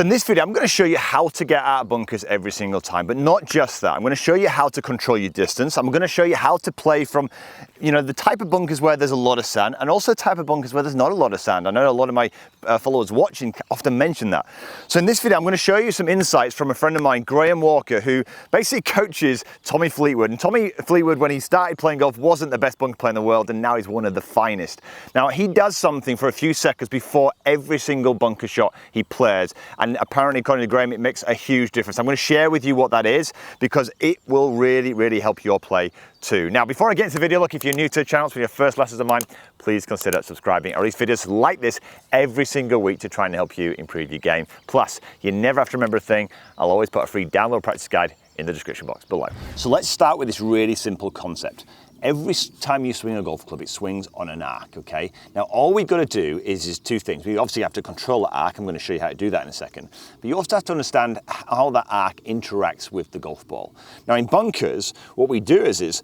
So in this video, I'm going to show you how to get out of bunkers every single time, but not just that. I'm going to show you how to control your distance. I'm going to show you how to play from, the type of bunkers where there's a lot of sand and also type of bunkers where there's not a lot of sand. I know a lot of my followers watching often mention that. So in this video, I'm going to show you some insights from a friend of mine, Graham Walker, who basically coaches Tommy Fleetwood. And Tommy Fleetwood, when he started playing golf, wasn't the best bunker player in the world, and now he's one of the finest. Now, he does something for a few seconds before every single bunker shot he plays. And apparently, according to Graham, it makes a huge difference. I'm going to share with you what that is because it will really, really help your play too. Now, before I get into the video, look, if you're new to the channel, for your first lessons of mine, please consider subscribing. I release videos like this every single week to try and help you improve your game. Plus, you never have to remember a thing. I'll always put a free download practice guide in the description box below. So let's start with this really simple concept. Every time you swing a golf club, it swings on an arc, okay? Now, all we've got to do is two things. We obviously have to control the arc. I'm going to show you how to do that in a second. But you also have to understand how that arc interacts with the golf ball. Now, in bunkers, what we do is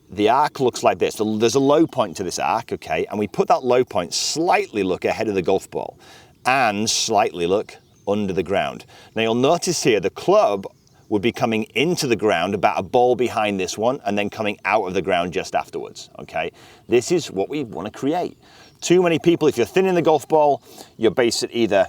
the arc looks like this. There's a low point to this arc, okay? And we put that low point slightly look ahead of the golf ball and slightly look under the ground. Now, you'll notice here the club would be coming into the ground about a ball behind this one and then coming out of the ground just afterwards, okay? This is what we want to create. Too many people, if you're thinning the golf ball, you're basically either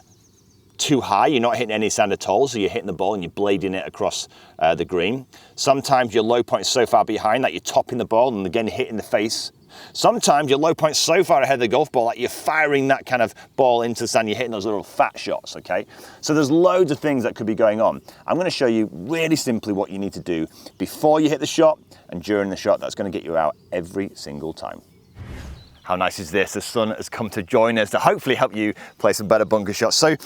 too high, you're not hitting any sand at all, so you're hitting the ball and you're blading it across the green. Sometimes your low point is so far behind that you're topping the ball and again hitting the face. Sometimes your low point's so far ahead of the golf ball that you're firing that kind of ball into the sand, you're hitting those little fat shots, okay? So there's loads of things that could be going on. I'm going to show you really simply what you need to do before you hit the shot and during the shot that's going to get you out every single time. How nice is this? The sun has come to join us to hopefully help you play some better bunker shots. So,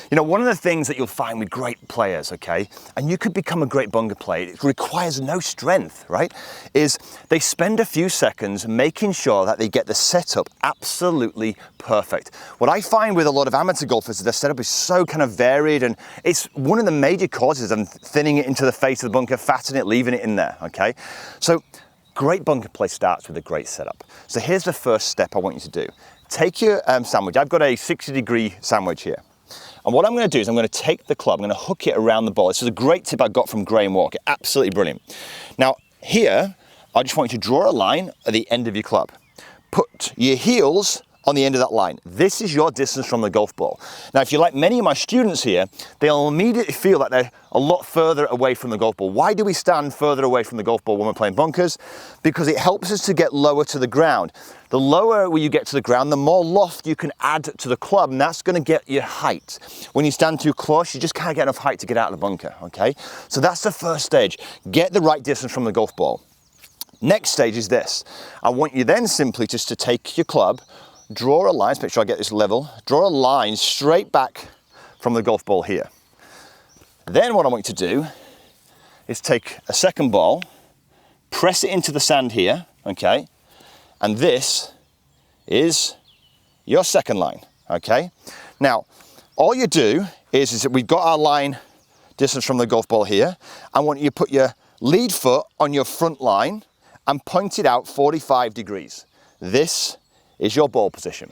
one of the things that you'll find with great players, okay, and you could become a great bunker player, it requires no strength, right, is they spend a few seconds making sure that they get the setup absolutely perfect. What I find with a lot of amateur golfers is their setup is so kind of varied, and it's one of the major causes of thinning it into the face of the bunker, fattening it, leaving it in there, okay? So, great bunker play starts with a great setup. So here's the first step I want you to do. Take your sandwich. I've got a 60-degree sandwich here. And what I'm going to do is I'm going to take the club, I'm going to hook it around the ball. This is a great tip I got from Graham Walker. Absolutely brilliant. Now, here, I just want you to draw a line at the end of your club. Put your heels on the end of that line. This is your distance from the golf ball. Now, if you're like many of my students here, they'll immediately feel that they're a lot further away from the golf ball. Why do we stand further away from the golf ball when we're playing bunkers? Because it helps us to get lower to the ground. The lower you get to the ground, the more loft you can add to the club, and that's going to get your height. When you stand too close, you just can't get enough height to get out of the bunker, okay? So that's the first stage. Get the right distance from the golf ball. Next stage is this. I want you then simply just to take your club, draw a line, let's make sure I get this level, draw a line straight back from the golf ball here. Then what I want you to do is take a second ball, press it into the sand here, okay? And this is your second line, okay? Now, all you do is that we've got our line distance from the golf ball here. I want you to put your lead foot on your front line and point it out 45 degrees. This is your ball position.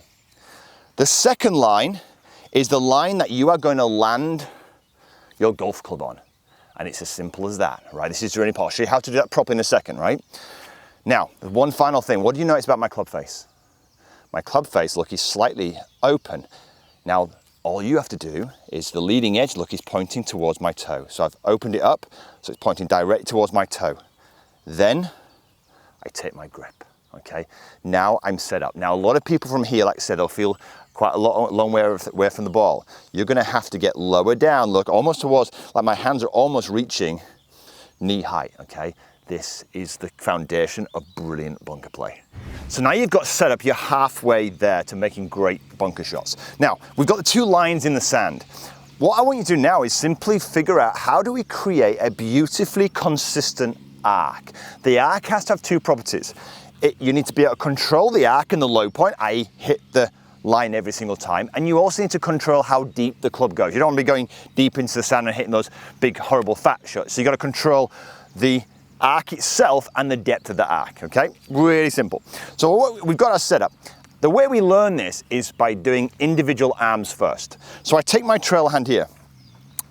The second line is the line that you are going to land your golf club on. And it's as simple as that, right? This is really important. I'll show you how to do that properly in a second, right? Now, one final thing. What do you notice about my club face? My club face, look, is slightly open. Now, all you have to do is the leading edge, look, is pointing towards my toe. So I've opened it up, so it's pointing directly towards my toe. Then I take my grip. Okay, now I'm set up. Now, a lot of people from here, like I said, they'll feel quite a long way away from the ball. You're going to have to get lower down, look, almost towards, like my hands are almost reaching knee height, okay? This is the foundation of brilliant bunker play. So now you've got set up, you're halfway there to making great bunker shots. Now, we've got the two lines in the sand. What I want you to do now is simply figure out how do we create a beautifully consistent arc. The arc has to have two properties. You need to be able to control the arc and the low point, i.e. hit the line every single time, and you also need to control how deep the club goes. You don't want to be going deep into the sand and hitting those big horrible fat shots. So you got to control the arc itself and the depth of the arc, okay? Really simple. So we've got our setup. The way we learn this is by doing individual arms first. So I take my trail hand here,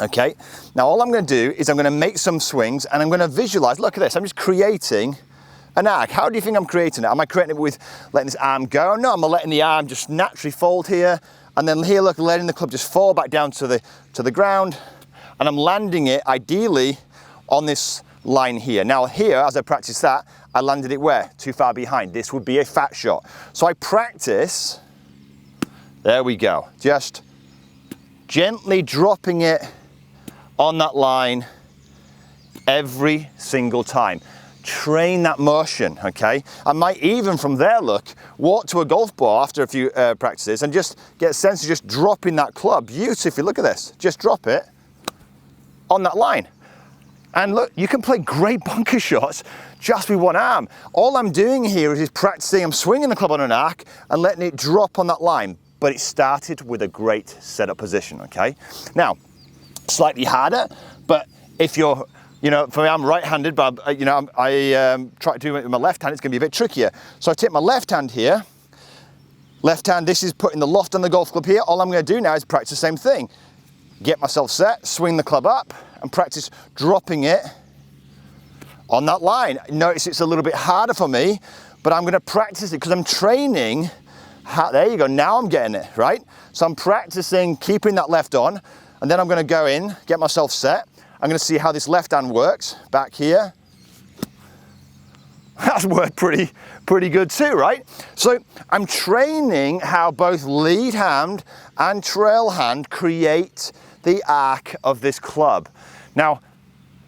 Okay, now all I'm going to do is I'm going to make some swings and I'm going to visualize, look at this, I'm just creating an arc. How do you think I'm creating it? Am I creating it with letting this arm go? No, I'm letting the arm just naturally fold here, and then here, look, letting the club just fall back down to the ground, and I'm landing it ideally on this line here. Now here, as I practice that, I landed it where? Too far behind. This would be a fat shot. So I practice, there we go, just gently dropping it on that line every single time. Train that motion, okay? I might even from there, look, walk to a golf ball after a few practices and just get a sense of just dropping that club beautifully. Look at this, just drop it on that line. And look, you can play great bunker shots just with one arm. All I'm doing here is practicing, I'm swinging the club on an arc and letting it drop on that line. But it started with a great setup position, okay? Now, slightly harder, but if you're, you know, for me, I'm right-handed, but you know, I try to do it with my left hand, it's gonna be a bit trickier. So I take my left hand here, left hand, this is putting the loft on the golf club here. All I'm gonna do now is practice the same thing. Get myself set, swing the club up, and practice dropping it on that line. Notice it's a little bit harder for me, but I'm gonna practice it because I'm training. There you go, now I'm getting it, right? So I'm practicing keeping that left on, and then I'm gonna go in, get myself set. I'm gonna see how this left hand works, back here. That's worked pretty good too, right? So I'm training how both lead hand and trail hand create the arc of this club. Now,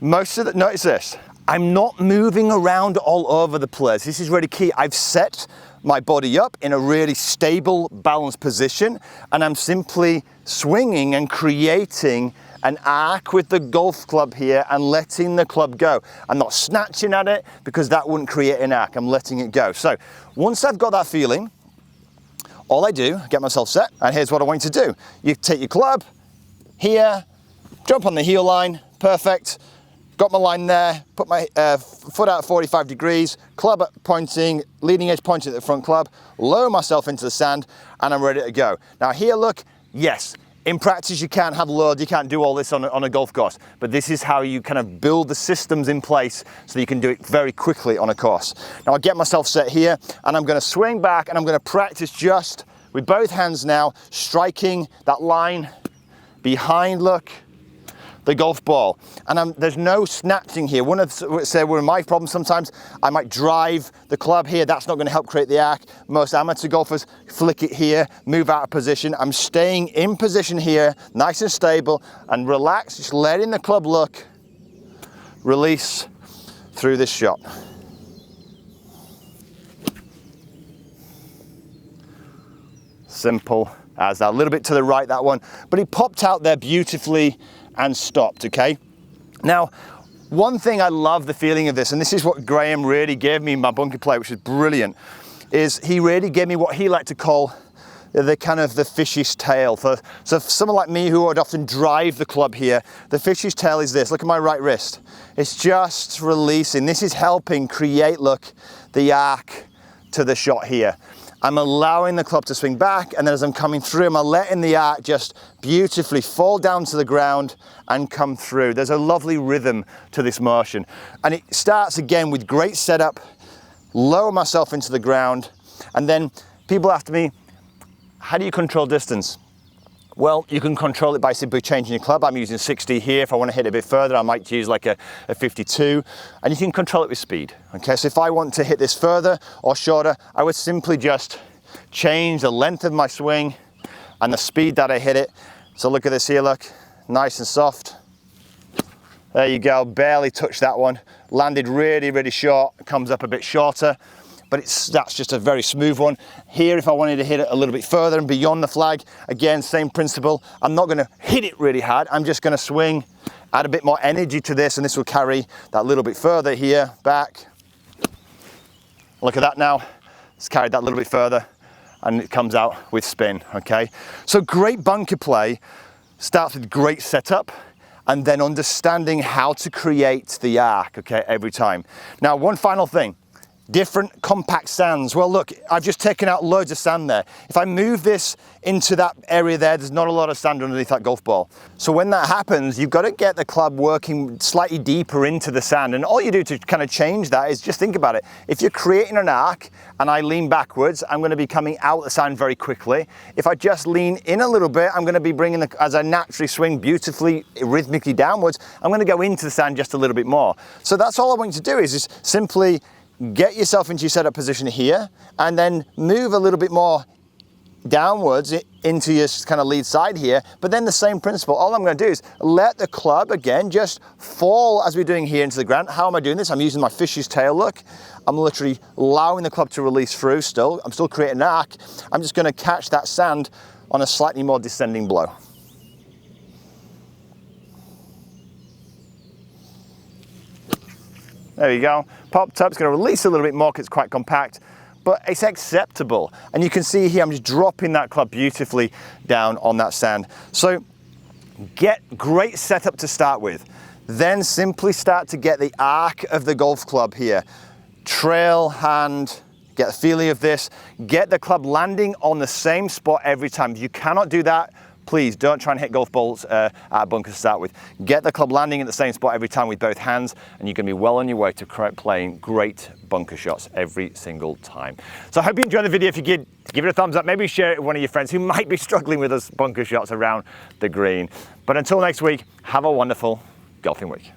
notice this, I'm not moving around all over the place. This is really key. I've set my body up in a really stable, balanced position, and I'm simply swinging and creating an arc with the golf club here and letting the club go. I'm not snatching at it because that wouldn't create an arc. I'm letting it go. So once I've got that feeling, all I do, get myself set, and here's what I want you to do. You take your club here, jump on the heel line, perfect. Got my line there, put my foot out 45 degrees, club pointing, leading edge pointing at the front club, lower myself into the sand, and I'm ready to go. Now here, look, yes, in practice you can't have load, you can't do all this on a golf course, but this is how you kind of build the systems in place so that you can do it very quickly on a course. Now I get myself set here, and I'm gonna swing back, and I'm gonna practice just with both hands now, striking that line behind, look, the golf ball. And there's no snatching here. One of my problems sometimes, I might drive the club here. That's not going to help create the arc. Most amateur golfers flick it here, move out of position. I'm staying in position here, nice and stable, and relax, just letting the club look, release through this shot. Simple as that. A little bit to the right, that one, but it popped out there beautifully and stopped, okay? Now, one thing I love the feeling of this, and this is what Graham really gave me in my bunker play, which is brilliant, is he really gave me what he liked to call the kind of the fish's tail. So for someone like me who would often drive the club here, the fish's tail is this. Look at my right wrist. It's just releasing. This is helping create, look, the arc to the shot here. I'm allowing the club to swing back, and then as I'm coming through, I'm letting the arc just beautifully fall down to the ground and come through. There's a lovely rhythm to this motion. And it starts again with great setup, lower myself into the ground, and then people ask me, how do you control distance? Well, you can control it by simply changing your club. I'm using 60 here. If I want to hit it a bit further, I might use like a 52. And you can control it with speed. Okay, so if I want to hit this further or shorter, I would simply just change the length of my swing and the speed that I hit it. So look at this here, look, nice and soft. There you go, barely touched that one. Landed really, really short, comes up a bit shorter. But that's just a very smooth one. Here, if I wanted to hit it a little bit further and beyond the flag, again, same principle. I'm not gonna hit it really hard. I'm just gonna swing, add a bit more energy to this, and this will carry that little bit further here, back. Look at that now. It's carried that little bit further, and it comes out with spin, okay? So great bunker play starts with great setup, and then understanding how to create the arc, okay, every time. Now, one final thing. different compact sands. Well, look, I've just taken out loads of sand there. If I move this into that area there, there's not a lot of sand underneath that golf ball. So when that happens, you've got to get the club working slightly deeper into the sand. And all you do to kind of change that is just think about it. If you're creating an arc and I lean backwards, I'm going to be coming out the sand very quickly. If I just lean in a little bit, I'm going to be bringing the, as I naturally swing beautifully, rhythmically downwards, I'm going to go into the sand just a little bit more. So that's all I want you to do is simply get yourself into your setup position here and then move a little bit more downwards into your kind of lead side here. But then the same principle, all I'm going to do is let the club again just fall as we're doing here into the ground. How am I doing this? I'm using my fish's tail, look. I'm literally allowing the club to release through still. I'm still creating an arc. I'm just going to catch that sand on a slightly more descending blow. There you go. Popped up, it's going to release a little bit more because it's quite compact, but it's acceptable. And you can see here, I'm just dropping that club beautifully down on that sand. So get great setup to start with. Then simply start to get the arc of the golf club here. Trail, hand, get the feeling of this. Get the club landing on the same spot every time. If you cannot do that, please don't try and hit golf balls at bunkers to start with. Get the club landing in the same spot every time with both hands, and you're going to be well on your way to playing great bunker shots every single time. So I hope you enjoyed the video. If you did, give it a thumbs up. Maybe share it with one of your friends who might be struggling with those bunker shots around the green. But until next week, have a wonderful golfing week.